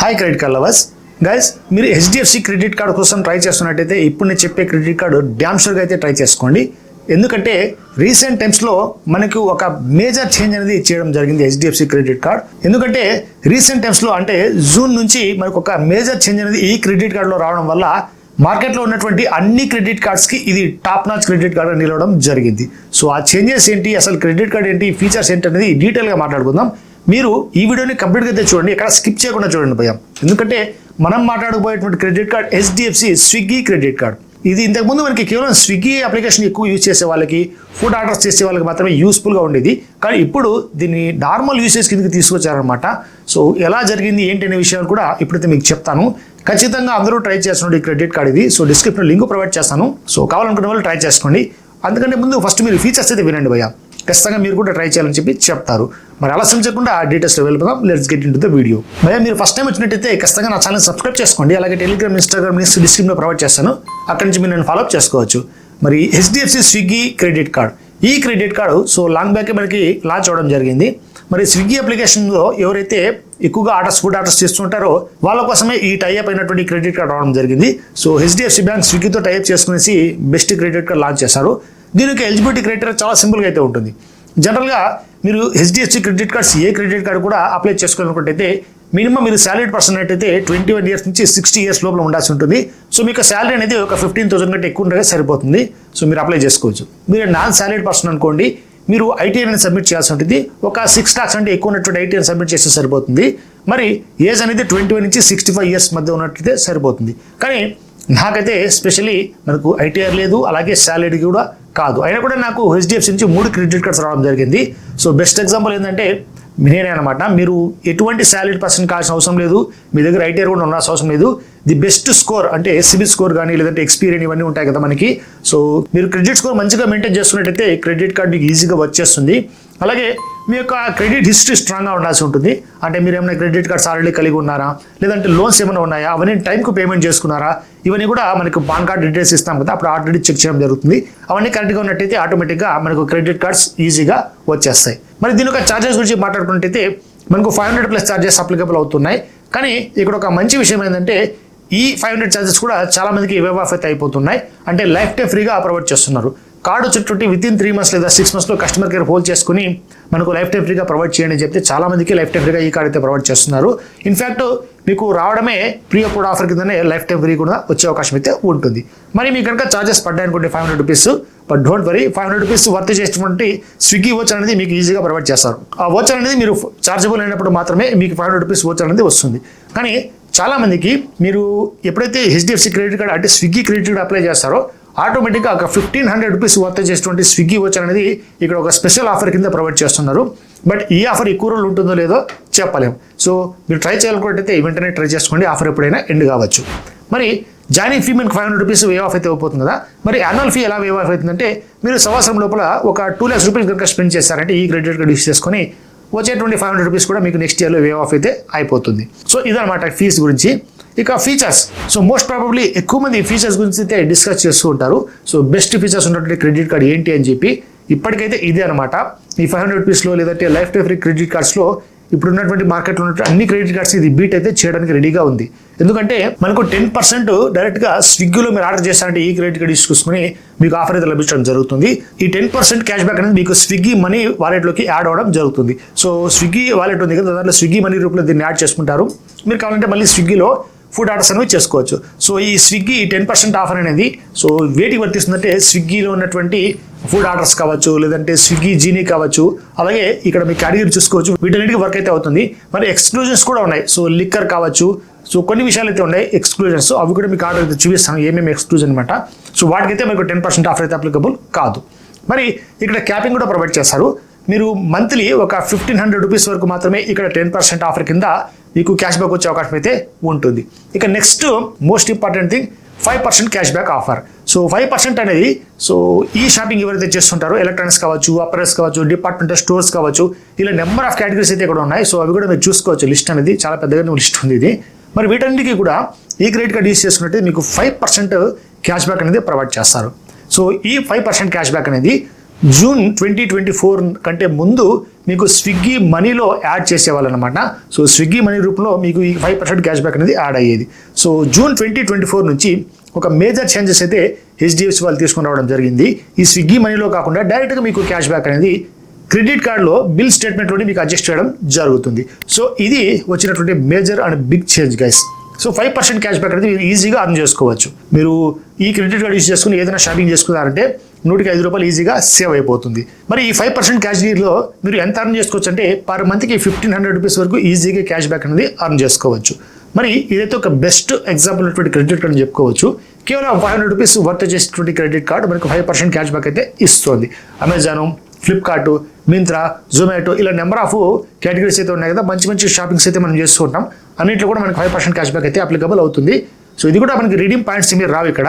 Hi credit card lovers guys, మీరు HDFC credit card కోసం try చేస్తున్నట్టయితే ఇప్పుడు నేను చెప్పే క్రెడిట్ కార్డు డ్యామ్ షూర్గా అయితే ట్రై చేసుకోండి. ఎందుకంటే రీసెంట్ టైమ్స్లో మనకు ఒక మేజర్ చేంజ్ అనేది చేయడం జరిగింది హెచ్డిఎఫ్సి క్రెడిట్ కార్డ్. ఎందుకంటే రీసెంట్ టైమ్స్లో అంటే జూన్ నుంచి మనకు ఒక మేజర్ చేంజ్ అనేది ఈ క్రెడిట్ కార్డులో రావడం వల్ల మార్కెట్లో ఉన్నటువంటి అన్ని క్రెడిట్ కార్డ్స్కి ఇది టాప్ నాచ్ క్రెడిట్ కార్డ్ నిలవడం జరిగింది. సో ఆ చేంజెస్ ఏంటి, అసలు క్రెడిట్ కార్డ్ ఏంటి, ఫీచర్స్ ఏంటి అనేది డీటెయిల్గా మాట్లాడుకుందాం. మీరు ఈ వీడియోని కంప్లీట్గా అయితే చూడండి, ఎక్కడ స్కిప్ చేయకుండా చూడండి భయ్యా. ఎందుకంటే మనం మాట్లాడబోయేటువంటి credit card HDFC Swiggy credit card. ఇది ఇంతకుముందు మనకి కేవలం స్విగ్గీ అప్లికేషన్ ఎక్కువ యూజ్ చేసే వాళ్ళకి, ఫుడ్ ఆర్డర్స్ చేసే వాళ్ళకి మాత్రమే యూస్ఫుల్గా ఉండేది. కానీ ఇప్పుడు దీన్ని నార్మల్ యూసేజ్ కిందకి తీసుకొచ్చారనమాట. సో ఎలా జరిగింది ఏంటి అనే విషయాలు కూడా ఇప్పుడైతే మీకు చెప్తాను. ఖచ్చితంగా అందరూ ట్రై చేస్తున్నారు ఈ క్రెడిట్ కార్డ్ ఇది. సో డిస్క్రిప్షన్లో లింక్ ప్రొవైడ్ చేస్తాను. సో కావాలనుకునే వాళ్ళు ట్రై చేసుకోండి. అందుకంటే ముందు ఫస్ట్ మీరు ఫీచర్స్ అయితే వినండి భయ్యా. ఖచ్చితంగా మీరు కూడా ట్రై చేయాలని చెప్పి చెప్తారు. మరి ఆలస్యం చేయకుండా డీటెయిల్స్లో వెళ్ళిపోదాం. Let's get in to the video. భయ్యా, మీరు ఫస్ట్ టైం వచ్చినట్టయితే ఖచ్చితంగా నా ఛానల్ సబ్స్క్రైబ్ చేసుకోండి. అలాగే టెలిగ్రామ్, ఇన్స్టాగ్రామ్ లింక్స్ డిస్క్రిప్షన్లో ప్రొవైడ్ చేస్తాను. అక్కడి నుంచి మీరు నేను ఫాలోఅప్ చేసుకోవచ్చు. మరి హెచ్డిఎఫ్సి స్విగ్గీ క్రెడిట్ కార్డ్, ఈ క్రెడిట్ కార్డు సో లాంగ్ బ్యాకే మనకి లాంచ్ అవ్వడం జరిగింది. మరి స్విగ్గీ అప్లికేషన్లో ఎవరైతే ఎక్కువగా ఫుడ్ ఆర్డర్స్ చేస్తుంటారో వాళ్ళ కోసమే ఈ టైఅప్ అయినటువంటి క్రెడిట్ కార్డ్ రావడం జరిగింది. సో హెచ్డిఎఫ్సి బ్యాంక్ స్విగ్గీతో టైఅప్ చేసుకునేసి బెస్ట్ క్రెడిట్ కార్డ్ లాంచ్ చేశారు. దీనికి ఎలిజిబిలిటీ క్రైటీరియా చాలా సింపుల్గా అయితే ఉంటుంది. జనరల్గా మీరు హెచ్డిఎఫ్సి క్రెడిట్ కార్డ్స్ ఏ క్రెడిట్ కార్డు కూడా అప్లై చేసుకోవాలనుకుంటే మినిమం మీరు సాలరీడ్ పర్సన్ అయితే 21 years నుంచి 60 years లోపల ఉండాల్సి ఉంటుంది. సో మీకు సాలరీ అనేది ఒక 15,000 కంటే ఎక్కువ ఉంటే సరిపోతుంది. సో మీరు అప్లై చేసుకోవచ్చు. మీరు నాన్ సాలరీడ్ పర్సన్ అనుకోండి, మీరు ఐటీఆర్ అనేది సబ్మిట్ చేయాల్సి ఉంటుంది. ఒక 6 lakhs అంటే ఎక్కువ ఉన్నటువంటి ఐటీఆర్ సబ్మిట్ చేస్తే సరిపోతుంది. మరి ఏజ్ అనేది 21 నుంచి 65 years మధ్య ఉన్నట్లయితే సరిపోతుంది. కానీ నాకైతే స్పెషల్లీ మనకు ఐటీఆర్ లేదు, అలాగే సాలరీ కూడా కాదు. అయినా కూడా నాకు హెచ్డిఎఫ్సి నుంచి 3 క్రెడిట్ కార్డ్స్ రావడం జరిగింది. సో బెస్ట్ ఎగ్జాంపుల్ ఏంటంటే నేనే అనమాట. మీరు ఎటువంటి సాలరీ పర్సన్ కావాల్సిన అవసరం లేదు, మీ దగ్గర ఐటీఆర్ కూడా ఉండాల్సిన అవసరం లేదు. ది బెస్ట్ స్కోర్ అంటే సిబిల్ స్కోర్ కానీ లేదంటే ఎక్స్పీరియన్స్ ఇవన్నీ ఉంటాయి కదా మనకి. సో మీరు క్రెడిట్ స్కోర్ మంచిగా మెయింటైన్ చేస్తున్నట్టయితే క్రెడిట్ కార్డ్ మీకు ఈజీగా వచ్చేస్తుంది. అలాగే మీ యొక్క క్రెడిట్ హిస్టరీ స్ట్రాంగ్గా ఉండాల్సి ఉంటుంది. అంటే మీరు ఏమైనా క్రెడిట్ కార్డ్స్ ఆల్రెడీ కలిగి ఉన్నారా, లేదంటే లోన్స్ ఏమైనా ఉన్నాయా, అవన్నీ టైంకు పేమెంట్ చేసుకున్నారా, ఇవన్నీ కూడా మనకు పాన్ కార్డ్ డీటెయిల్స్ ఇస్తాం కదా, అప్పుడు ఆల్రెడీ చెక్ చేయడం జరుగుతుంది. అవన్నీ కరెక్ట్గా ఉన్నట్టయితే ఆటోమేటిక్గా మనకు క్రెడిట్ కార్డ్స్ ఈజీగా వచ్చేస్తాయి. మరి దీని యొక్క ఛార్జెస్ గురించి మాట్లాడుకున్నట్టయితే మనకు 500+ ఛార్జెస్ అప్లికబుల్ అవుతున్నాయి. కానీ ఇక్కడ ఒక మంచి విషయం ఏంటంటే ఈ 500 ఛార్జెస్ కూడా చాలా మందికి వేవ్ ఆఫ్ అయితే అయిపోతున్నాయి. అంటే లైఫ్ టైం ఫ్రీగా ప్రొవైడ్ చేస్తున్నారు. కార్డు వచ్చేటువంటి వితిన్ 3 months లేదా 6 monthsలో కస్టమర్ కేర్ హోల్డ్ చేసుకుని మనకు లైఫ్ టైం ఫ్రీగా ప్రొవైడ్ చేయండి అని చెప్తే చాలా మందికి లైఫ్ టైం ఫ్రీగా ఈ కార్డు అయితే ప్రొవైడ్ చేస్తున్నారు. ఇన్ఫ్యాక్ట్ మీకు రావడమే ప్రీ అప్రూవ్డ్ ఆఫర్ కిందనే లైఫ్ టైం ఫ్రీ కూడా వచ్చే అవకాశం అయితే ఉంటుంది. మరి మీకు కనుక ఛార్జెస్ పడ్డాయనుకుంటే 500 rupees, but don't worry, 500 rupees worth చేసినటువంటి స్విగ్గీ వోచర్ అనేది మీకు ఈజీగా ప్రొవైడ్ చేస్తారు. ఆ వోచర్ అనేది మీరు చార్జబుల్ అయినప్పుడు మాత్రమే మీకు 500 rupees వోచర్ అనేది వస్తుంది. కానీ చాలా మందికి మీరు ఎప్పుడైతే హెచ్డిఎఫ్సి క్రెడిట్ కార్డ్ అంటే స్విగ్గీ క్రెడిట్ కార్డ్ అప్లై చేస్తారో ఆటోమేటిక్గా ఒక 1500 rupees వర్త్ చేసేటువంటి స్విగ్గీ వోచర్ అనేది ఇక్కడ ఒక స్పెషల్ ఆఫర్ కింద ప్రొవైడ్ చేస్తున్నారు. బట్ ఈ ఆఫర్ ఎక్కువ రోజులు ఉంటుందో లేదో చెప్పలేము. సో మీరు ట్రై చేయాలనుకుంటే వెంటనే ట్రై చేసుకోండి, ఆఫర్ ఎప్పుడైనా ఎండ్ కావచ్చు. మరి జాయినింగ్ ఫీ మీకు 500 rupees వేవ్ ఆఫ్ అయితే అయిపోతుంది కదా. మరి యాన్యువల్ ఫీ ఎలా వేవ్ ఆఫ్ అవుతుందంటే మీరు సంవత్సరం లోపల ఒక 2 lakhs rupees కనుక స్పెండ్ చేస్తారంటే ఈ క్రెడిట్ కార్డ్ యూస్ చేసుకొని వచ్చేటువంటి 500 rupees కూడా మీకు నెక్స్ట్ ఇయర్లో వేవ్ ఆఫ్ అయితే అయిపోతుంది. సో ఇదనమాట ఫీజు గురించి. ఇక ఫీచర్స్, సో మోస్ట్ ప్రాబబ్లీ ఎక్కువ మంది ఫీచర్స్ గురించి అయితే డిస్కస్ చేస్తూ ఉంటారు. సో బెస్ట్ ఫీచర్స్ ఉన్నటువంటి క్రెడిట్ కార్డ్ ఏంటి అని చెప్పి ఇప్పటికైతే ఇదే అనమాట. ఈ 500 rupeesలో లేదంటే లైఫ్ టైం ఫ్రీ క్రెడిట్ కార్డ్స్లో ఇప్పుడు ఉన్నటువంటి మార్కెట్లో ఉన్నటువంటి అన్ని క్రెడిట్ కార్డ్స్ ఇది బీట్ అయితే చేయడానికి రెడీగా ఉంది. ఎందుకంటే మనకు 10% డైరెక్ట్గా స్విగ్గీలో మీరు ఆర్డర్ చేస్తారంటే ఈ క్రెడిట్ కార్డ్ యూస్ చేసుకుని మీకు ఆఫర్ అయితే లభించడం జరుగుతుంది. ఈ 10% క్యాష్ బ్యాక్ అనేది మీకు స్విగ్గీ మనీ వాలెట్లోకి యాడ్ అవ్వడం జరుగుతుంది. సో స్విగ్గీ వాలెట్ ఉంది కదా, దాంట్లో స్విగ్గీ మనీ రూపంలో దీన్ని యాడ్ చేసుకుంటారు. మీరు కావాలంటే మళ్ళీ స్విగ్గీలో ఫుడ్ ఆర్డర్స్ అనేవి చేసుకోవచ్చు. సో ఈ స్విగ్గీ 10% ఆఫర్ అనేది సో వేటికి వర్తిస్తుందంటే స్విగ్గీలో ఉన్నటువంటి ఫుడ్ ఆర్డర్స్ కావచ్చు, లేదంటే స్విగ్గీ జీనీ కావచ్చు, అలాగే ఇక్కడ మీ కేటగిరీ చూసుకోవచ్చు, వీటన్నిటికీ వర్క్ అయితే అవుతుంది. మరి ఎక్స్క్లూజన్స్ కూడా ఉన్నాయి. సో లిక్కర్ కావచ్చు, సో కొన్ని విషయాలు అయితే ఉన్నాయి ఎక్స్క్లూజన్స్, అవి కూడా మీకు ఆర్డర్ అయితే చూపిస్తాను ఏమేమి ఎక్స్క్లూజన్ అనమాట. సో వాటికైతే మీకు 10% ఆఫర్ అయితే అప్లికబుల్ కాదు. మరి ఇక్కడ క్యాపింగ్ కూడా ప్రొవైడ్ చేస్తారు. మీరు మంత్లీ ఒక 1500 rupees వరకు మాత్రమే ఇక్కడ 10% ఆఫర్ కింద మీకు క్యాష్ బ్యాక్ వచ్చే అవకాశం అయితే ఉంటుంది. ఇక next most important thing 5% cash back offer. So 5% అనేది సో ఈ షాపింగ్ ఎవరైతే చేస్తుంటారో ఎలక్ట్రానిక్స్ కావచ్చు, అపరల్స్ కావచ్చు, డిపార్ట్మెంటల్ స్టోర్స్ కావచ్చు, ఇలా నెంబర్ ఆఫ్ కేటగిరీస్ అయితే ఇక్కడ ఉన్నాయి. సో అవి కూడా మీరు చూసుకోవచ్చు. లిస్ట్ అనేది చాలా పెద్దగా లిస్ట్ ఉంది ఇది. మరి వీటన్నిటికీ కూడా ఈ క్రెడిట్ కార్డ్ యూస్ చేసుకున్నట్టు మీకు 5% క్యాష్ బ్యాక్ అనేది ప్రొవైడ్ చేస్తారు. సో ఈ 5% క్యాష్ బ్యాక్ అనేది జూన్ 2024 కంటే ముందు మీకు స్విగ్గీ మనీలో యాడ్ చేసేవాళ్ళు అనమాట. సో స్విగ్గీ మనీ రూపంలో మీకు ఈ 5% క్యాష్ బ్యాక్ అనేది యాడ్ అయ్యేది. సో జూన్ 2024 నుంచి ఒక మేజర్ చేంజెస్ అయితే హెచ్డిఎఫ్సి వాళ్ళు తీసుకుని రావడం జరిగింది. ఈ స్విగ్గీ మనీలో కాకుండా డైరెక్ట్గా మీకు క్యాష్ బ్యాక్ అనేది క్రెడిట్ కార్డులో బిల్ స్టేట్మెంట్లోనే మీకు అడ్జస్ట్ చేయడం జరుగుతుంది. సో ఇది వచ్చినటువంటి major and big change guys. So 5% cash back అనేది మీరు ఈజీగా అర్న్ చేసుకోవచ్చు. మీరు ఈ క్రెడిట్ కార్డు యూజ్ చేసుకుని ఏదైనా షాపింగ్ చేసుకున్నారంటే ₹105 ఈజీగా సేవ్ అయిపోతుంది. మరి ఈ 5% క్యాష్ గీర్లో మీరు ఎంత అర్న్ చేసుకోవచ్చు అంటే పర్ మంత్కి ₹1,500 వరకు ఈజీగా క్యాష్ బ్యాక్ అనేది అర్న్ చేసుకోవచ్చు. మరి ఇదైతే ఒక బెస్ట్ ఎగ్జాంపుల్ ఉన్నటువంటి క్రెడిట్ కార్డు అని చెప్పుకోవచ్చు. కేవలం ₹500 వర్త్ చేసేటువంటి క్రెడిట్ కార్డు మనకు 5% క్యాష్ బ్యాక్ అయితే ఇస్తుంది. అమెజాన్, ఫ్లిప్కార్ట్, మింత్రా, జొమాటో ఇలా నెంబర్ ఆఫ్ కేటగిరీస్ అయితే ఉన్నాయి కదా, మంచి మంచి షాపింగ్స్ అయితే మనం చేస్తుంటాం. అన్నింటిలో కూడా మనకి 5% క్యాష్ బ్యాక్ అయితే అప్లికబుల్ అవుతుంది. సో ఇది కూడా మనకి రిడీమ్ పాయింట్స్ మీరు రావు ఇక్కడ.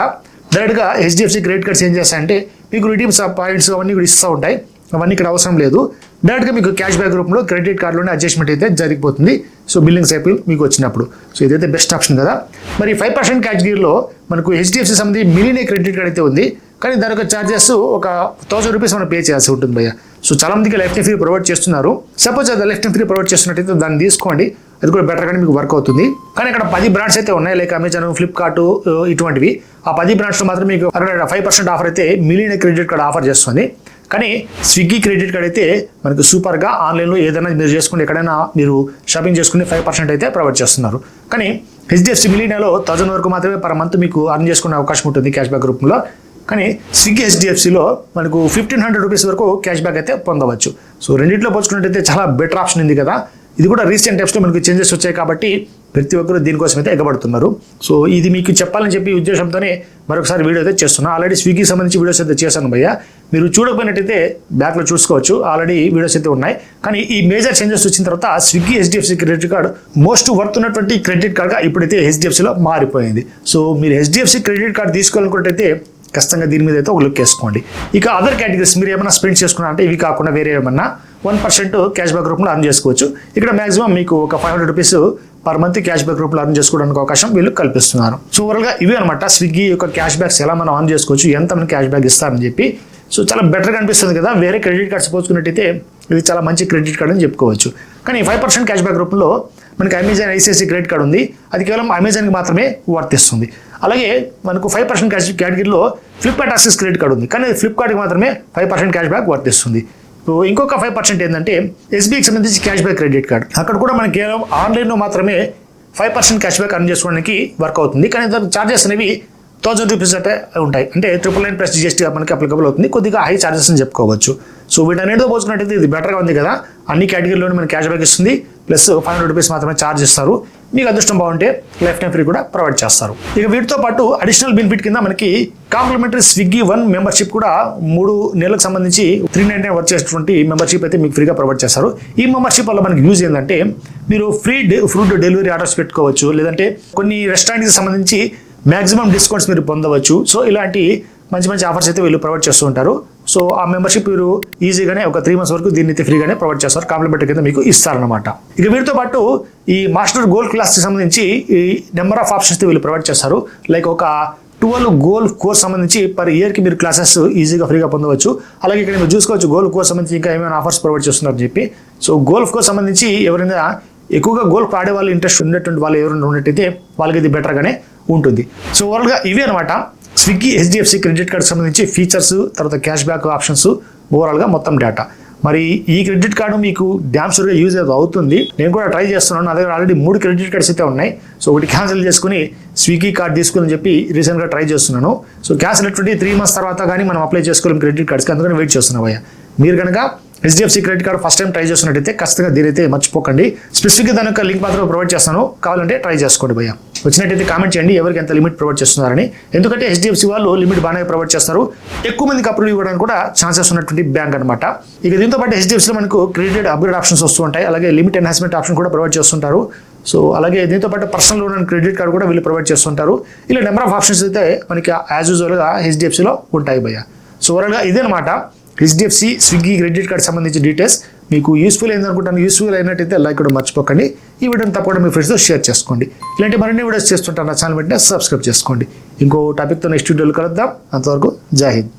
డైరెక్ట్గా హెచ్డిఎఫ్సి క్రెడిట్ కార్డ్స్ ఏం చేస్తాయంటే మీకు రిడీమ్ పాయింట్స్ అవన్నీ కూడా ఇస్తూ ఉంటాయి. అవన్నీ ఇక్కడ అవసరం లేదు. డైరెక్ట్గా మీకు క్యాష్ బ్యాక్ రూపంలో క్రెడిట్ కార్డులోనే అడ్జస్ట్మెంట్ అయితే జరిగిపోతుంది. సో బిల్లింగ్ సైకిల్ మీకు వచ్చినప్పుడు సో ఇదైతే బెస్ట్ ఆప్షన్ కదా. మరి 5% క్యాష్ గీర్లో మనకు హెచ్డిఎఫ్సి సంబంధించి మిలియనే క్రెడిట్ కార్డ్ అయితే ఉంది. కానీ దాని యొక్క ఛార్జెస్ ఒక ₹1,000 మనం పే చేయాల్సి ఉంటుంది భయ్య. సో చాలా మందికి లైఫ్ టైం ఫ్రీ ప్రొవైడ్ చేస్తున్నారు. సపోజ్ అది లైఫ్ టైం ఫ్రీ ప్రొవైడ్ చేస్తున్నట్టయితే దాన్ని తీసుకోండి, అది కూడా బెటర్గానే మీకు వర్క్ అవుతుంది. కానీ ఇక్కడ 10 బ్రాండ్స్ అయితే ఉన్నాయి, లైక్ అమెజాన్, ఫ్లిప్కార్ట్ ఇటువంటివి. ఆ 10 బ్రాండ్స్లో మాత్రం మీకు అక్కడ 5% ఆఫర్ అయితే మిలియన్ క్రెడిట్ కార్డ్ ఆఫర్ చేస్తుంది. కానీ స్విగ్గీ క్రెడిట్ కార్డ్ అయితే మనకు సూపర్గా ఆన్లైన్లో ఏదైనా మీరు చేసుకుని ఎక్కడైనా మీరు షాపింగ్ చేసుకుని 5% అయితే ప్రొవైడ్ చేస్తున్నారు. కానీ హెచ్డిఎఫ్సి మిలియన్లో 1000 వరకు మాత్రమే పర్ మంత్ మీకు అర్న్ చేసుకునే అవకాశం ఉంటుంది క్యాష్ బ్యాక్ రూపంలో. కానీ స్విగ్గీ హెచ్డిఎఫ్సిలో మనకు ₹1,500 వరకు క్యాష్ బ్యాక్ అయితే పొందవచ్చు. సో రెండింటిలో పోల్చుకున్నట్టయితే చాలా బెటర్ ఆప్షన్ ఉంది కదా. ఇది కూడా రీసెంట్ టైమ్స్లో మనకి చేంజెస్ వచ్చాయి కాబట్టి ప్రతి ఒక్కరు దీనికోసం అయితే ఎగబడుతున్నారు. సో ఇది మీకు చెప్పాలని చెప్పి ఉద్దేశంతోనే మరొకసారి వీడియో అయితే చేస్తున్నా. ఆల్రెడీ స్విగ్గీకి సంబంధించి వీడియోస్ అయితే చేశాను భయ్య. మీరు చూడకపోయినట్టయితే బ్యాక్లో చూసుకోవచ్చు, ఆల్రెడీ వీడియోస్ అయితే ఉన్నాయి. కానీ ఈ మేజర్ చేంజెస్ వచ్చిన తర్వాత Swiggy HDFC credit card most worth ఉన్నటువంటి క్రెడిట్ కార్డ్గా ఇప్పుడైతే హెచ్డిఎఫ్సిలో మారిపోయింది. సో మీరు హెచ్డిఎఫ్సి క్రెడిట్ కార్డ్ తీసుకోవాలనుకుంటే ఖచ్చితంగా దీని మీద అయితే ఒక లుక్ వేసుకోండి. ఇక అదర్ కేటగిరీస్ మీరు ఏమైనా స్పెండ్ చేసుకున్నారంటే ఇవి కాకుండా వేరే ఏమన్నా 1% క్యాష్ బ్యాక్ రూపంలో అర్న్ చేసుకోవచ్చు. ఇక్కడ మాక్సిమం మీకు ఒక ₹500 పర్ మంత్ క్యాష్ బ్యాక్ రూపంలో అర్న్ చేసుకోవడానికి అవకాశం వీళ్ళు కల్పిస్తున్నారు. సో ఓవరాల్గా ఇవి అనమాట స్విగ్గీ యొక్క క్యాష్ బ్యాక్స్ ఎలా మనం ఆన్ చేసుకోవచ్చు, ఎంత మనం క్యాష్ బ్యాక్ ఇస్తారని చెప్పి. సో చాలా బెటర్గా అనిపిస్తుంది కదా. వేరే క్రెడిట్ కార్డ్స్ పోల్చుకున్నట్టయితే ఇది చాలా మంచి క్రెడిట్ కార్డ్ అని చెప్పుకోవచ్చు. కానీ 5% క్యాష్ బ్యాక్ రూపంలో మనకి అమెజాన్ ఐసిఐసిఐ క్రెడిట్ కార్డ్ ఉంది. అది కేవలం అమెజాన్కి మాత్రమే వర్తిస్తుంది. అలాగే మనకు 5% క్యాష్ కేటగిరీలో ఫ్లిప్కార్ట్ యాక్సెస్ క్రెడిట్ కార్డ్ ఉంది. కానీ ఫ్లిప్కార్ట్కి మాత్రమే 5% క్యాష్ బ్యాక్ వర్తిస్తుంది. సో ఇంకొక 5% ఏంటంటే ఎస్బీఐకి సంబంధించి క్యాష్ బ్యాక్ క్రెడిట్ కార్డ్. అక్కడ కూడా మనకి కేవలం ఆన్లైన్లో మాత్రమే 5% క్యాష్ బ్యాక్ అర్న్ చేసుకోవడానికి వర్క్ అవుతుంది. కానీ దాని ఛార్జెస్ అనేవి ₹1,000 అంటే ఉంటాయి. అంటే 999 ప్లస్ GST మనకి అప్లికబుల్ అవుతుంది. కొద్దిగా హై ఛార్జెస్ అని చెప్పుకోవచ్చు. సో వీటన్నిటితో పోల్చుకున్నట్టయితే ఇది బెటర్గా ఉంది కదా. అన్ని కేటగిరీలోనే మనకి క్యాష్ బ్యాక్ ఇస్తుంది, ప్లస్ ₹500 మాత్రమే ఛార్జ్ ఇస్తారు. మీకు అదృష్టం బాగుంటే లైఫ్ టైం ఫ్రీ కూడా ప్రొవైడ్ చేస్తారు. ఇక వీటితో పాటు అడిషనల్ బెనిఫిట్ కింద మనకి కాంప్లిమెంటరీ స్విగ్గీ 1 మెంబర్షిప్ కూడా 3 నెలలకు సంబంధించి $399 వర్క్ చేసేటువంటి మెంబర్షిప్ అయితే మీకు ఫ్రీగా ప్రొవైడ్ చేస్తారు. ఈ మెంబర్షిప్ వల్ల మనకి యూజ్ ఏంటంటే మీరు ఫ్రీ ఫుడ్ డెలివరీ ఆర్డర్స్ పెట్టుకోవచ్చు, లేదంటే కొన్ని రెస్టారెంట్కి సంబంధించి మ్యాక్సిమం డిస్కౌంట్స్ మీరు పొందవచ్చు. సో ఇలాంటి మంచి మంచి ఆఫర్స్ అయితే వీళ్ళు ప్రొవైడ్ చేస్తూ ఉంటారు. సో ఆ మెంబర్షిప్ మీరు ఈజీగానే ఒక 3 months వరకు దీన్ని అయితే ఫ్రీగానే ప్రొవైడ్ చేస్తారు. కాంప్లిమెంటరీ కింద మీకు ఇస్తారనమాట. ఇక వీటితో పాటు ఈ మాస్టర్ గోల్డ్ క్లాస్కి సంబంధించి ఈ నెంబర్ ఆఫ్ ఆప్షన్స్ వీళ్ళు ప్రొవైడ్ చేస్తారు. లైక్ ఒక 12 గోల్డ్ కోర్స్ సంబంధించి పర్ ఇయర్కి మీరు క్లాసెస్ ఈజీగా ఫ్రీగా పొందవచ్చు. అలాగే ఇక్కడ మీరు చూసుకోవచ్చు గోల్డ్ కోర్స్ సంబంధించి ఇంకా ఏమైనా ఆఫర్స్ ప్రొవైడ్ చేస్తున్నారని చెప్పి. సో గోల్ఫ్ కోర్స్ సంబంధించి ఎవరైనా ఎక్కువగా గోల్ఫ్ ఆడే వాళ్ళు ఇంట్రెస్ట్ ఉన్నటువంటి వాళ్ళు ఎవరైనా ఉన్నట్టయితే వాళ్ళకి ఇది బెటర్గానే ఉంటుంది. సో ఓవరాల్గా ఇవే అనమాట స్విగ్గీ హెచ్డిఎఫ్సి క్రెడిట్ కార్డ్ సంబంధించి ఫీచర్స్, తర్వాత క్యాష్ బ్యాక్ ఆప్షన్స్, ఓవరాల్గా మొత్తం డేటా. మరి ఈ క్రెడిట్ కార్డు మీకు డ్యామ్ షూర్గా యూజ్ అవుతుంది. నేను కూడా ట్రై చేస్తున్నాను. నా దగ్గర ఆల్రెడీ 3 క్రెడిట్ కార్డ్స్ అయితే ఉన్నాయి. సో ఒకటి క్యాన్సిల్ చేసుకుని స్విగ్గీ కార్డ్ తీసుకుని చెప్పి రీసెంట్గా ట్రై చేస్తున్నాను. సో క్యాన్సిల్ అటువంటి 3 months తర్వాత కానీ మనం అప్లై చేసుకోలేం క్రెడిట్ కార్డ్స్కి, అందుకని వెయిట్ చేస్తున్నాం భయ్య. మీరు కనుక HDFC credit card first time try చేస్తున్నట్టయితే ఖచ్చితంగా దీనైతే మర్చిపోకండి. స్పెసిఫిక్గా దాని యొక్క లింక్ మాత్రం ప్రొవైడ్ చేస్తాను, కావాలంటే ట్రై చేసుకోండి భయ్య. వచ్చినట్టయితే కామెంట్ చేయండి ఎవరికి ఎంత లిమిట్ ప్రొవైడ్ చేస్తున్నారని. ఎందుకంటే హెచ్డిఎఫ్సి వాళ్ళు లిమిట్ బాగానే ప్రొవైడ్ చేస్తారు. ఎక్కువ మందికి అప్రూవ్ ఇవ్వడానికి కూడా ఛాన్సెస్ ఉన్నటువంటి బ్యాంక్ అనమాట. ఇక దీంతో పాటు హెచ్డిఎఫ్సిలో మనకు క్రెడిట్ అప్గ్రేడ్ ఆప్షన్స్ వస్తూ ఉంటాయి. అలాగే లిమిట్ ఎన్హాన్స్మెంట్ ఆప్షన్ కూడా ప్రొవైడ్ చేస్తుంటారు. సో అలాగే దీంతో పాటు personal loan and credit card కూడా వీళ్ళు ప్రొవైడ్ చేస్తుంటారు. ఇలా నెంబర్ ఆఫ్ ఆప్షన్స్ అయితే మనకి యాజ్ యూజువల్గా హెచ్డిఎఫ్సిలో ఉంటాయి భయ్య. సో ఓవరాల్గా ఇదేనమాట హెచ్డిఎఫ్సి స్విగ్గీ క్రెడిట్ కార్డ్ సంబంధించి డీటెయిల్స్. మీకు యూస్ఫుల్ అయిందనుకుంటాను. యూస్ఫుల్ అయినట్టయితే లైక్ కూడా మర్చిపోకండి. ఈ వీడియోని తప్పకుండా మీ ఫ్రెండ్స్తో షేర్ చేసుకోండి. ఇలాంటి మరిన్ని వీడియోస్ చేస్తుంటాను. నా ఛానల్ వెంటనే సబ్స్క్రైబ్ చేసుకోండి. ఇంకో టాపిక్తో నెక్స్ట్ వీడియోలో కలుద్దాం. అంతవరకు జై హింద్.